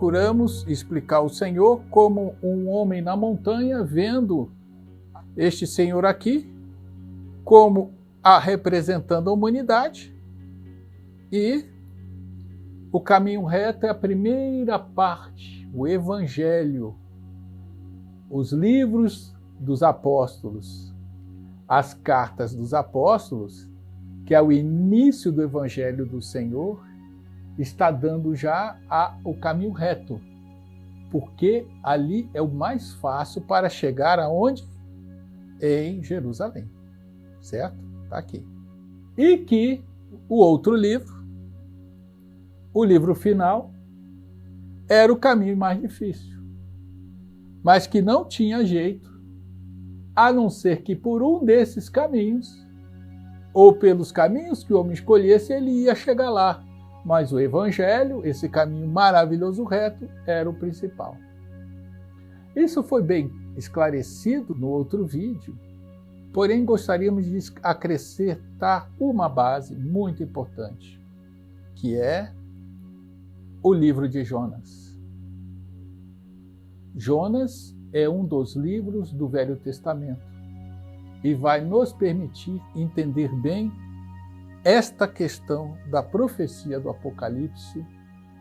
procuramos explicar o Senhor como um homem na montanha, vendo este Senhor aqui como representando a humanidade, e o caminho reto é a primeira parte, o Evangelho, os livros dos apóstolos, as cartas dos apóstolos, que é o início do Evangelho do Senhor, está dando já o caminho reto, porque ali é o mais fácil para chegar aonde? Em Jerusalém, certo? Está aqui. E que o outro livro, o livro final, era o caminho mais difícil, mas que não tinha jeito, a não ser que por um desses caminhos, ou pelos caminhos que o homem escolhesse, ele ia chegar lá. Mas o Evangelho, esse caminho maravilhoso reto, era o principal. Isso foi bem esclarecido no outro vídeo, porém gostaríamos de acrescentar uma base muito importante, que é o livro de Jonas. Jonas é um dos livros do Velho Testamento e vai nos permitir entender bem esta questão da profecia do Apocalipse,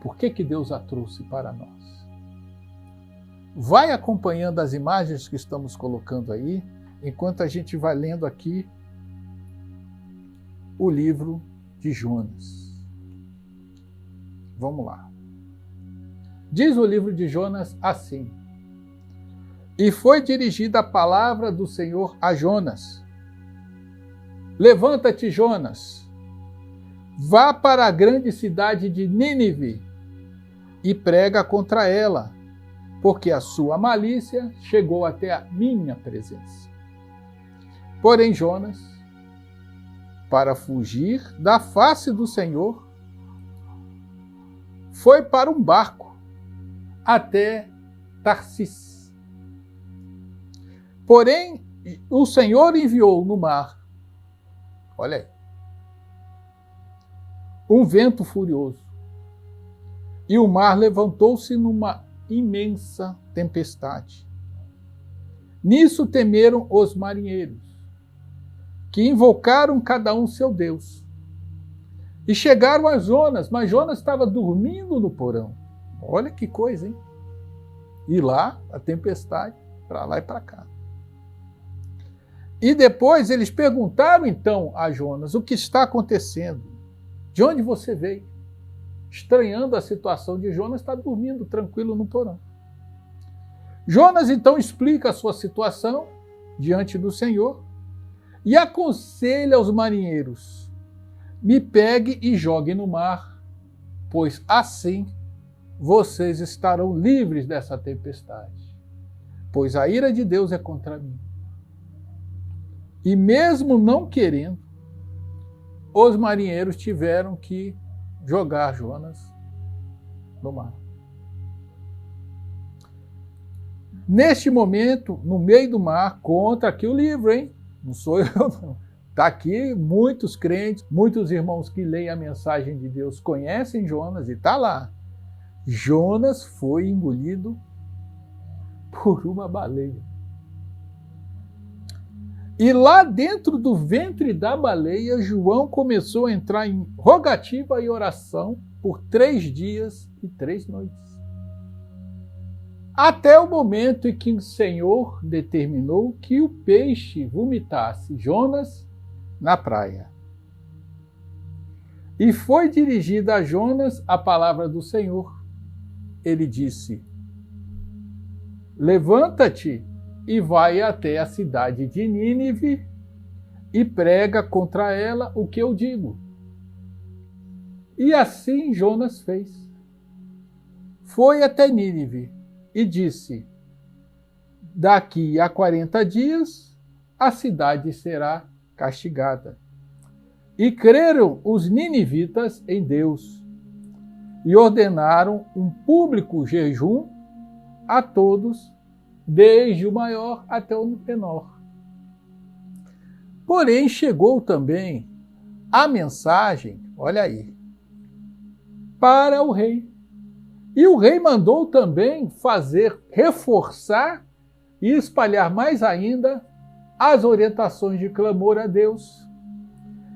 por que Deus a trouxe para nós. Vai acompanhando as imagens que estamos colocando aí, enquanto a gente vai lendo aqui o livro de Jonas. Vamos lá. Diz o livro de Jonas assim: E foi dirigida a palavra do Senhor a Jonas. Levanta-te, Jonas, vá para a grande cidade de Nínive e prega contra ela, porque a sua malícia chegou até a minha presença. Porém, Jonas, para fugir da face do Senhor, foi para um barco até Tarsis. Porém, o Senhor enviou no mar, olha aí, um vento furioso, e o mar levantou-se numa imensa tempestade. Nisso temeram os marinheiros, que invocaram cada um seu Deus. E chegaram a Jonas, mas Jonas estava dormindo no porão. Olha que coisa, hein? E lá, a tempestade, para lá e para cá. E depois eles perguntaram então a Jonas: o que está acontecendo? De onde você veio? Estranhando a situação de Jonas, está dormindo tranquilo no porão. Jonas então explica a sua situação diante do Senhor e aconselha aos marinheiros: me pegue e jogue no mar, pois assim vocês estarão livres dessa tempestade, pois a ira de Deus é contra mim. E mesmo não querendo, os marinheiros tiveram que jogar Jonas no mar. Neste momento, no meio do mar, conta aqui o livro, hein? Não sou eu, não. Está aqui muitos crentes, muitos irmãos que leem a mensagem de Deus conhecem Jonas e está lá. Jonas foi engolido por uma baleia. E lá dentro do ventre da baleia, João começou a entrar em rogativa e oração por 3 dias e 3 noites. Até o momento em que o Senhor determinou que o peixe vomitasse Jonas na praia. E foi dirigida a Jonas a palavra do Senhor. Ele disse: levanta-te e vai até a cidade de Nínive e prega contra ela o que eu digo. E assim Jonas fez. Foi até Nínive e disse: daqui a 40 dias a cidade será castigada. E creram os ninivitas em Deus e ordenaram um público jejum a todos, desde o maior até o menor. Porém, chegou também a mensagem, olha aí, para o rei, E o rei mandou também reforçar e espalhar mais ainda as orientações de clamor a Deus,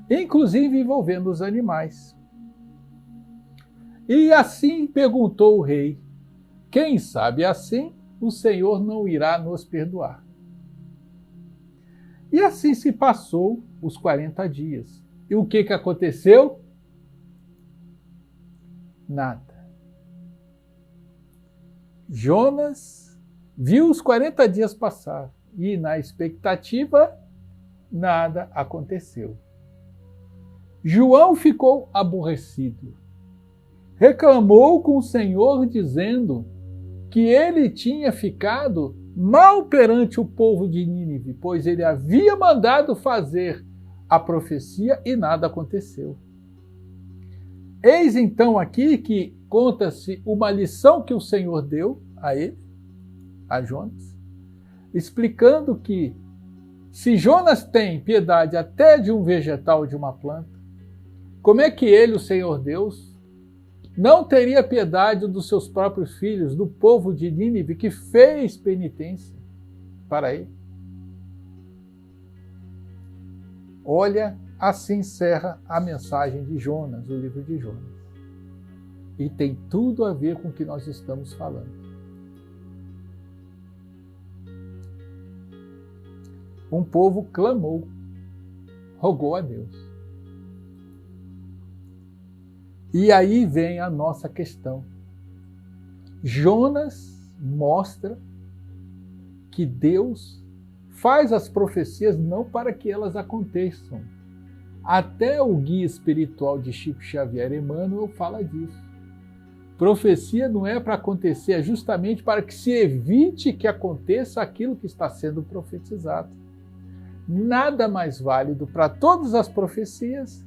inclusive envolvendo os animais. E assim perguntou o rei: quem sabe assim o Senhor não irá nos perdoar? E assim se passou os 40 dias. E o que aconteceu? Nada. Jonas viu os 40 dias passar e, na expectativa, nada aconteceu. João ficou aborrecido. Reclamou com o Senhor, dizendo que ele tinha ficado mal perante o povo de Nínive, pois ele havia mandado fazer a profecia e nada aconteceu. Eis então aqui que conta-se uma lição que o Senhor deu a ele, a Jonas, explicando que se Jonas tem piedade até de um vegetal, de uma planta, como é que ele, o Senhor Deus, não teria piedade dos seus próprios filhos, do povo de Nínive, que fez penitência para ele? Olha, assim encerra a mensagem de Jonas, o livro de Jonas. E tem tudo a ver com o que nós estamos falando. Um povo clamou, rogou a Deus. E aí vem a nossa questão. Jonas mostra que Deus faz as profecias não para que elas aconteçam. Até o guia espiritual de Chico Xavier, Emmanuel, fala disso. Profecia não é para acontecer, é justamente para que se evite que aconteça aquilo que está sendo profetizado. Nada mais válido para todas as profecias,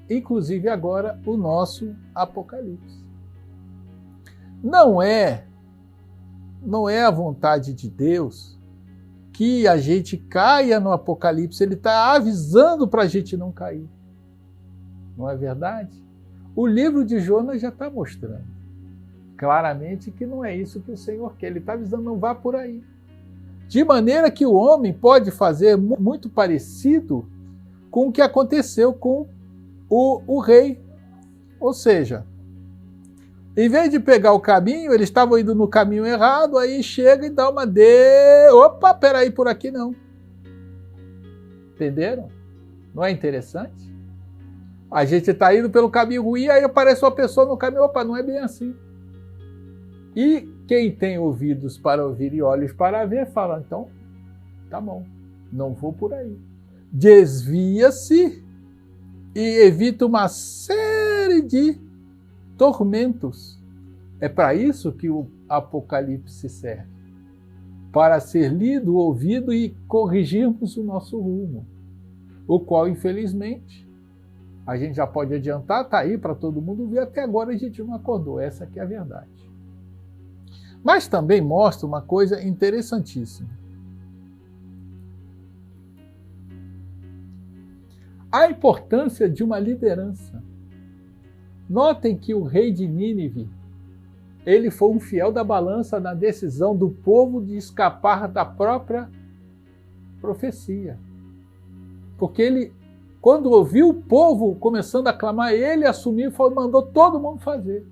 inclusive agora o nosso Apocalipse. Não é a vontade de Deus que a gente caia no Apocalipse, ele está avisando para a gente não cair. Não é verdade? O livro de Jonas já está mostrando claramente que não é isso que o Senhor quer. Ele está avisando, não vá por aí. De maneira que o homem pode fazer muito parecido com o que aconteceu com o rei. Ou seja, em vez de pegar o caminho, eles estavam indo no caminho errado, aí chega e dá uma opa, peraí, por aqui não. Entenderam? Não é interessante? A gente está indo pelo caminho ruim, aí aparece uma pessoa no caminho, opa, não é bem assim. E quem tem ouvidos para ouvir e olhos para ver, fala, então, tá bom, não vou por aí. Desvia-se e evita uma série de tormentos. É para isso que o Apocalipse serve. Para ser lido, ouvido e corrigirmos o nosso rumo. O qual, infelizmente, a gente já pode adiantar, está aí para todo mundo ver, até agora a gente não acordou. Essa que é a verdade. Mas também mostra uma coisa interessantíssima. A importância de uma liderança. Notem que o rei de Nínive, ele foi um fiel da balança na decisão do povo de escapar da própria profecia. Porque ele, quando ouviu o povo começando a clamar, ele assumiu e mandou todo mundo fazer.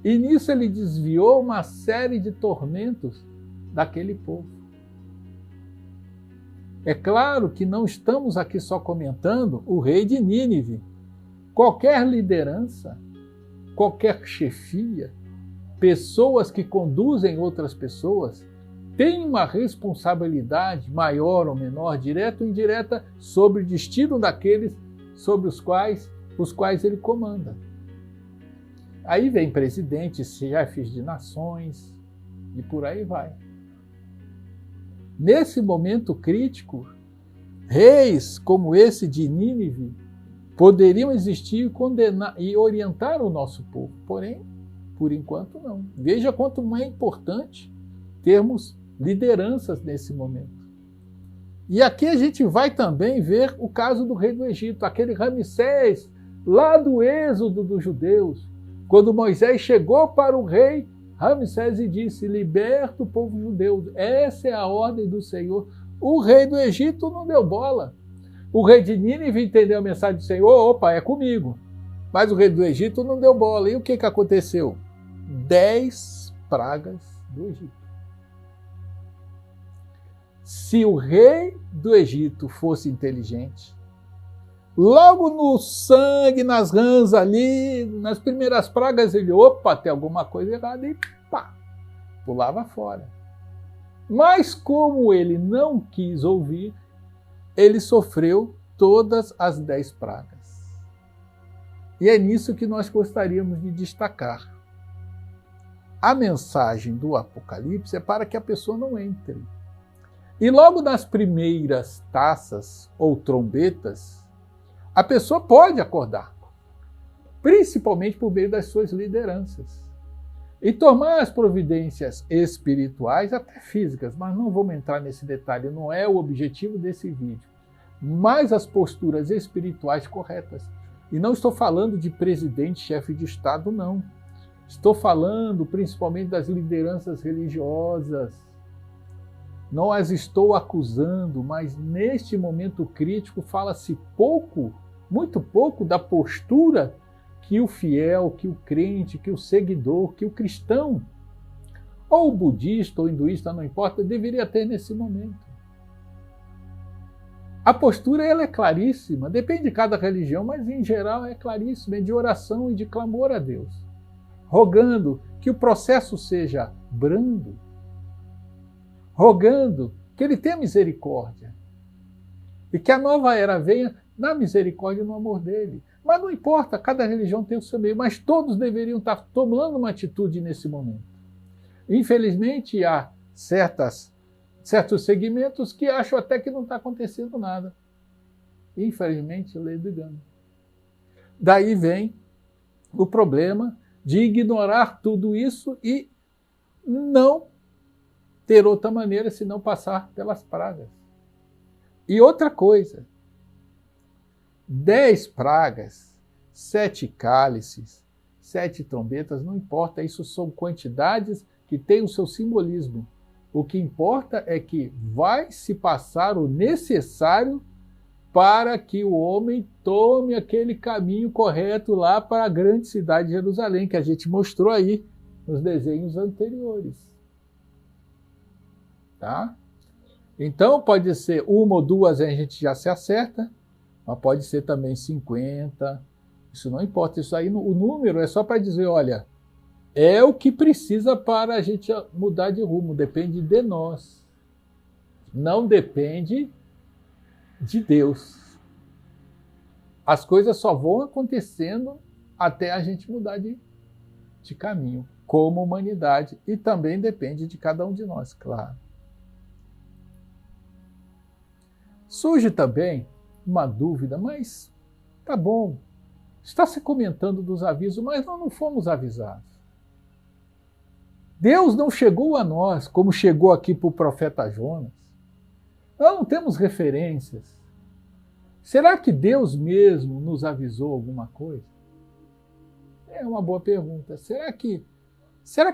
E nisso ele desviou uma série de tormentos daquele povo. É claro que não estamos aqui só comentando o rei de Nínive. Qualquer liderança, qualquer chefia, pessoas que conduzem outras pessoas, têm uma responsabilidade maior ou menor, direta ou indireta, sobre o destino daqueles sobre os quais ele comanda. Aí vem presidentes, chefes de nações e por aí vai. Nesse momento crítico, reis como esse de Nínive poderiam existir e condenar e orientar o nosso povo. Porém, por enquanto não. Veja quanto é importante termos lideranças nesse momento. E aqui a gente vai também ver o caso do rei do Egito, aquele Ramsés, lá do êxodo dos judeus. Quando Moisés chegou para o rei Ramsés e disse: liberta o povo judeu. Essa é a ordem do Senhor. O rei do Egito não deu bola. O rei de Nínive entendeu a mensagem do Senhor: opa, é comigo. Mas o rei do Egito não deu bola. E o que aconteceu? 10 pragas do Egito. Se o rei do Egito fosse inteligente, logo no sangue, nas rãs ali, nas primeiras pragas, ele, opa, tem alguma coisa errada, e pá, pulava fora. Mas como ele não quis ouvir, ele sofreu todas as 10 pragas. E é nisso que nós gostaríamos de destacar. A mensagem do Apocalipse é para que a pessoa não entre. E logo nas primeiras taças ou trombetas, a pessoa pode acordar, principalmente por meio das suas lideranças, e tomar as providências espirituais, até físicas, mas não vamos entrar nesse detalhe, não é o objetivo desse vídeo, mas as posturas espirituais corretas. E não estou falando de presidente, chefe de Estado, não. Estou falando principalmente das lideranças religiosas. Não as estou acusando, mas neste momento crítico fala-se pouco, muito pouco da postura que o fiel, que o crente, que o seguidor, que o cristão, ou budista ou hinduísta, não importa, deveria ter nesse momento. A postura ela é claríssima, depende de cada religião, mas em geral é claríssima, é de oração e de clamor a Deus, rogando que o processo seja brando, rogando que Ele tenha misericórdia e que a nova era venha na misericórdia e no amor dele. Mas não importa, cada religião tem o seu meio, mas todos deveriam estar tomando uma atitude nesse momento. Infelizmente, há certos segmentos que acham até que não está acontecendo nada. Infelizmente, lendo e engano. Daí vem o problema de ignorar tudo isso e não ter outra maneira senão passar pelas pragas. E outra coisa, 10 pragas, 7 cálices, 7 trombetas, não importa, isso são quantidades que têm o seu simbolismo. O que importa é que vai se passar o necessário para que o homem tome aquele caminho correto lá para a grande cidade de Jerusalém, que a gente mostrou aí nos desenhos anteriores. Tá? Então pode ser uma ou duas, a gente já se acerta, mas pode ser também 50, isso não importa, isso aí, o número é só para dizer, olha, é o que precisa para a gente mudar de rumo, depende de nós, não depende de Deus. As coisas só vão acontecendo até a gente mudar de caminho, como humanidade, e também depende de cada um de nós, claro. Surge também uma dúvida, mas tá bom, está se comentando dos avisos, mas nós não fomos avisados. Deus não chegou a nós como chegou aqui para o profeta Jonas. Nós não temos referências. Será que Deus mesmo nos avisou alguma coisa? É uma boa pergunta. Será que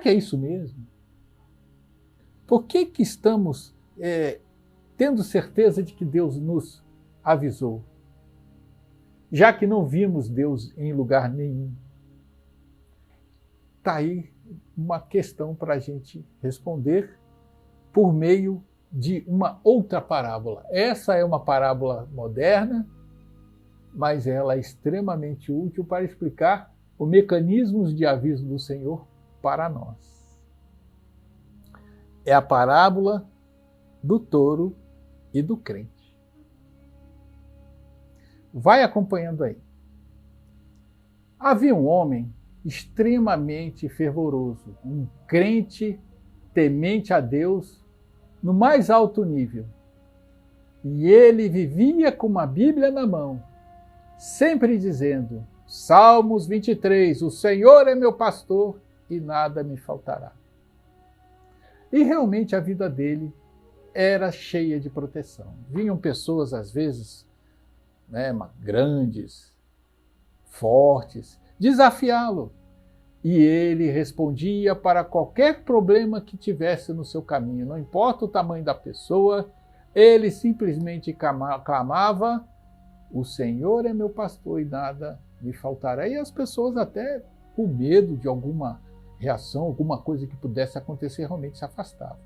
é isso mesmo? Por que estamos tendo certeza de que Deus nos avisou, já que não vimos Deus em lugar nenhum? Está aí uma questão para a gente responder por meio de uma outra parábola. Essa é uma parábola moderna, mas ela é extremamente útil para explicar os mecanismos de aviso do Senhor para nós. É a parábola do touro e do crente. Vai acompanhando aí. Havia um homem extremamente fervoroso, um crente temente a Deus no mais alto nível. E ele vivia com uma Bíblia na mão, sempre dizendo, Salmos 23, o Senhor é meu pastor e nada me faltará. E realmente a vida dele era cheia de proteção. Vinham pessoas, às vezes, grandes, fortes, desafiá-lo. E ele respondia para qualquer problema que tivesse no seu caminho, não importa o tamanho da pessoa, ele simplesmente clamava: o Senhor é meu pastor e nada me faltará. E as pessoas, até com medo de alguma reação, alguma coisa que pudesse acontecer, realmente se afastavam.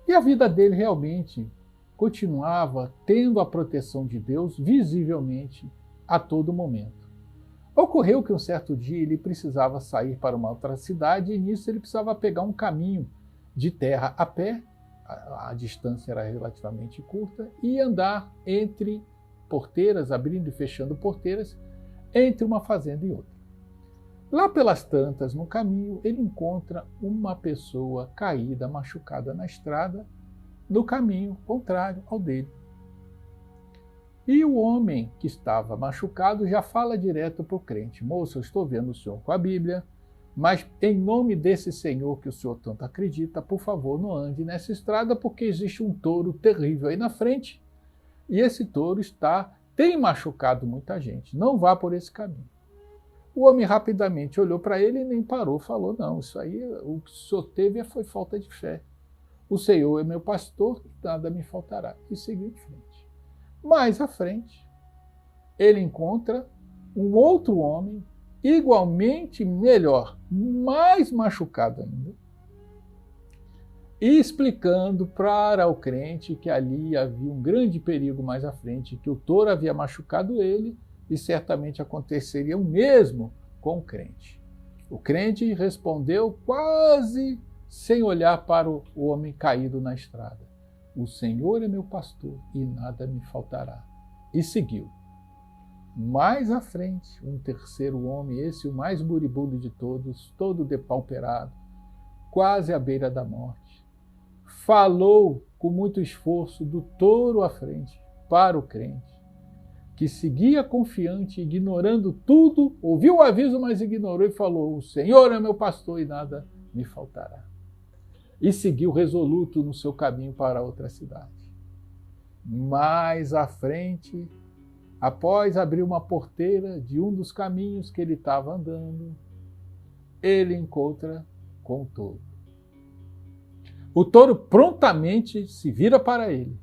E a vida dele realmente continuava tendo a proteção de Deus visivelmente a todo momento. Ocorreu que um certo dia ele precisava sair para uma outra cidade e nisso ele precisava pegar um caminho de terra a pé, a distância era relativamente curta, e andar entre porteiras, abrindo e fechando porteiras, entre uma fazenda e outra. Lá pelas tantas, no caminho, ele encontra uma pessoa caída, machucada na estrada, no caminho contrário ao dele. E o homem que estava machucado já fala direto para o crente: moço, eu estou vendo o senhor com a Bíblia, mas em nome desse Senhor que o senhor tanto acredita, por favor, não ande nessa estrada, porque existe um touro terrível aí na frente, e esse touro tem machucado muita gente, não vá por esse caminho. O homem rapidamente olhou para ele e nem parou, falou: não, isso aí, o que o senhor teve foi falta de fé. O Senhor é meu pastor, nada me faltará. E seguiu em frente. Mais à frente, ele encontra um outro homem, igualmente melhor, mais machucado ainda, e explicando para o crente que ali havia um grande perigo mais à frente, que o touro havia machucado ele e certamente aconteceria o mesmo com o crente. O crente respondeu quase sem olhar para o homem caído na estrada: o Senhor é meu pastor e nada me faltará. E seguiu. Mais à frente, um terceiro homem, esse o mais moribundo de todos, todo depauperado, quase à beira da morte, falou com muito esforço do touro à frente para o crente, que seguia confiante, ignorando tudo, ouviu o aviso, mas ignorou e falou: o Senhor é meu pastor e nada me faltará. E seguiu resoluto no seu caminho para outra cidade. Mais à frente, após abrir uma porteira de um dos caminhos que ele estava andando, ele encontra com o touro. O touro prontamente se vira para ele.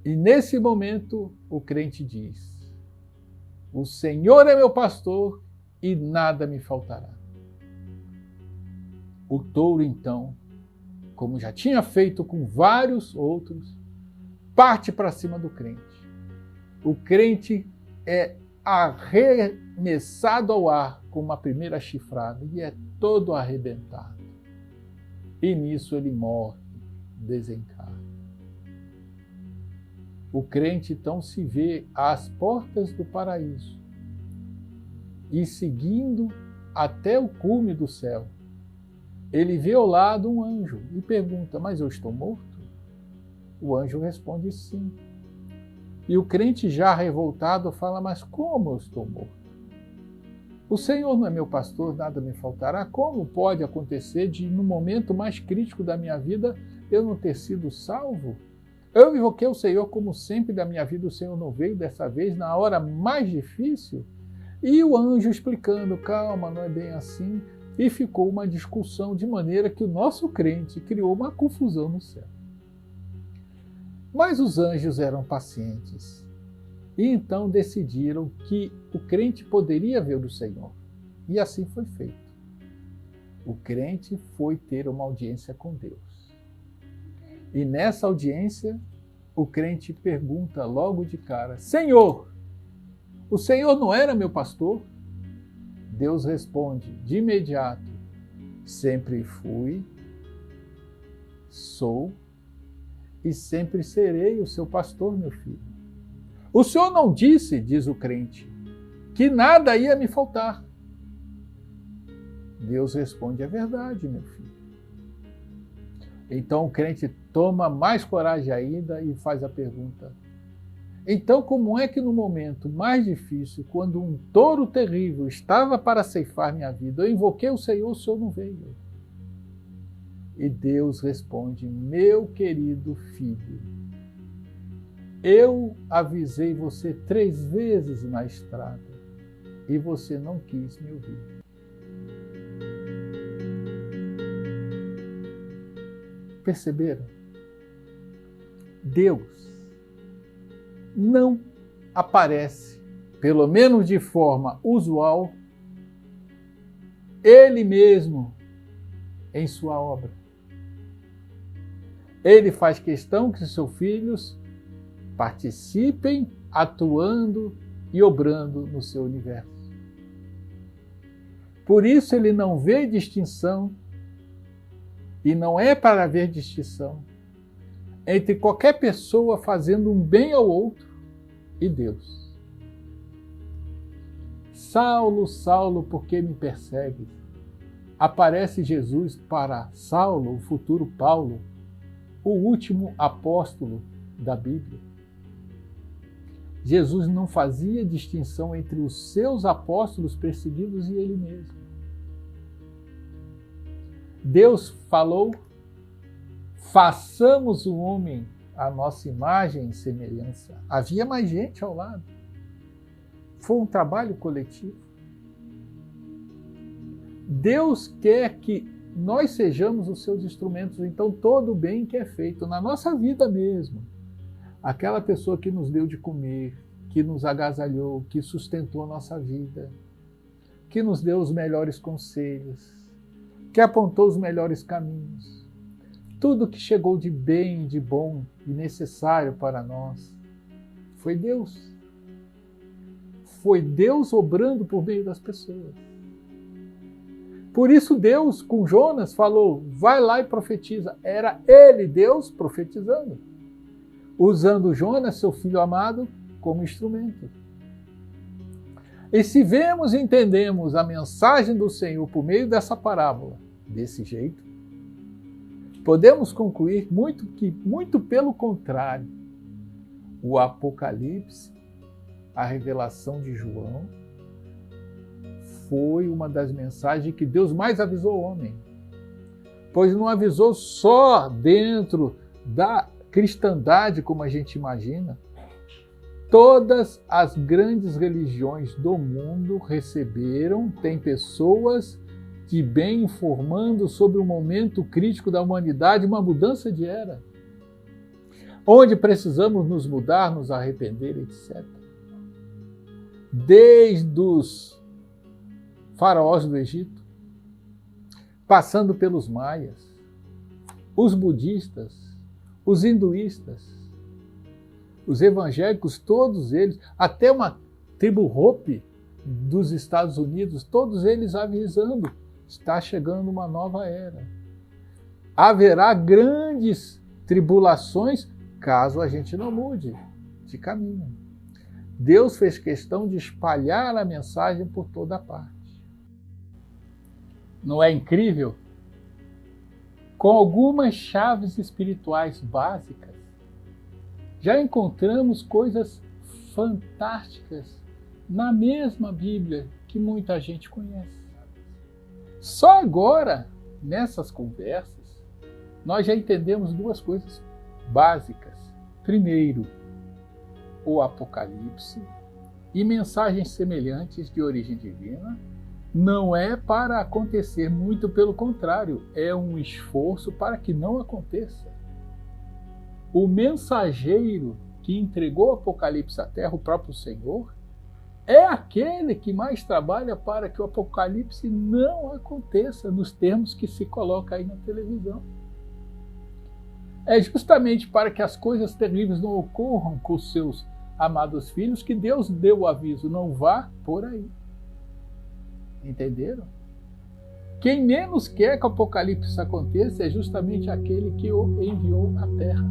E nesse momento o crente diz: o Senhor é meu pastor e nada me faltará. O touro, então, como já tinha feito com vários outros, parte para cima do crente. O crente é arremessado ao ar com uma primeira chifrada e é todo arrebentado. E nisso ele morre, desencarna. O crente, então, se vê às portas do paraíso e seguindo até o cume do céu. Ele vê ao lado um anjo e pergunta: mas eu estou morto? O anjo responde: sim. E o crente, já revoltado, fala: mas como eu estou morto? O Senhor não é meu pastor, nada me faltará. Como pode acontecer de, no momento mais crítico da minha vida, eu não ter sido salvo? Eu invoquei o Senhor como sempre da minha vida, o Senhor não veio dessa vez, na hora mais difícil? E o anjo explicando: calma, não é bem assim. E ficou uma discussão de maneira que o nosso crente criou uma confusão no céu. Mas os anjos eram pacientes e então decidiram que o crente poderia ver o Senhor. E assim foi feito. O crente foi ter uma audiência com Deus. E nessa audiência, o crente pergunta logo de cara: Senhor, o Senhor não era meu pastor? Deus responde de imediato: sempre fui, sou e sempre serei o seu pastor, meu filho. O Senhor não disse, diz o crente, que nada ia me faltar. Deus responde: é verdade, meu filho. Então o crente toma mais coragem ainda e faz a pergunta: então, como é que no momento mais difícil, quando um touro terrível estava para ceifar minha vida, eu invoquei o Senhor não veio? E Deus responde: meu querido filho, eu avisei você 3 vezes na estrada e você não quis me ouvir. Perceberam? Deus não aparece, pelo menos de forma usual, Ele mesmo em sua obra. Ele faz questão que seus filhos participem, atuando e obrando no seu universo. Por isso ele não vê distinção, e não é para haver distinção, entre qualquer pessoa fazendo um bem ao outro e Deus. Saulo, Saulo, por que me persegues? Aparece Jesus para Saulo, o futuro Paulo, o último apóstolo da Bíblia. Jesus não fazia distinção entre os seus apóstolos perseguidos e ele mesmo. Deus falou: façamos o homem à nossa imagem e semelhança. Havia mais gente ao lado. Foi um trabalho coletivo. Deus quer que nós sejamos os seus instrumentos, então todo o bem que é feito na nossa vida mesmo, aquela pessoa que nos deu de comer, que nos agasalhou, que sustentou a nossa vida, que nos deu os melhores conselhos, que apontou os melhores caminhos, tudo que chegou de bem, de bom e necessário para nós, foi Deus. Foi Deus obrando por meio das pessoas. Por isso Deus, com Jonas, falou: vai lá e profetiza. Era ele, Deus, profetizando, usando Jonas, seu filho amado, como instrumento. E se vemos e entendemos a mensagem do Senhor por meio dessa parábola, desse jeito, podemos concluir muito pelo contrário. O Apocalipse, a revelação de João, foi uma das mensagens que Deus mais avisou o homem. Pois não avisou só dentro da cristandade, como a gente imagina. Todas as grandes religiões do mundo receberam, tem pessoas de bem informando sobre o momento crítico da humanidade, uma mudança de era, onde precisamos nos mudar, nos arrepender, etc. Desde os faraós do Egito, passando pelos maias, os budistas, os hinduístas, os evangélicos, todos eles, até uma tribo Hopi dos Estados Unidos, todos eles avisando: está chegando uma nova era. Haverá grandes tribulações caso a gente não mude de caminho. Deus fez questão de espalhar a mensagem por toda parte. Não é incrível? Com algumas chaves espirituais básicas, já encontramos coisas fantásticas na mesma Bíblia que muita gente conhece. Só agora, nessas conversas, nós já entendemos duas coisas básicas. Primeiro, o Apocalipse e mensagens semelhantes de origem divina não é para acontecer, muito pelo contrário, é um esforço para que não aconteça. O mensageiro que entregou o Apocalipse à terra, o próprio Senhor, é aquele que mais trabalha para que o Apocalipse não aconteça nos termos que se coloca aí na televisão. É justamente para que as coisas terríveis não ocorram com os seus amados filhos que Deus deu o aviso: não vá por aí. Entenderam? Quem menos quer que o Apocalipse aconteça é justamente aquele que o enviou à terra.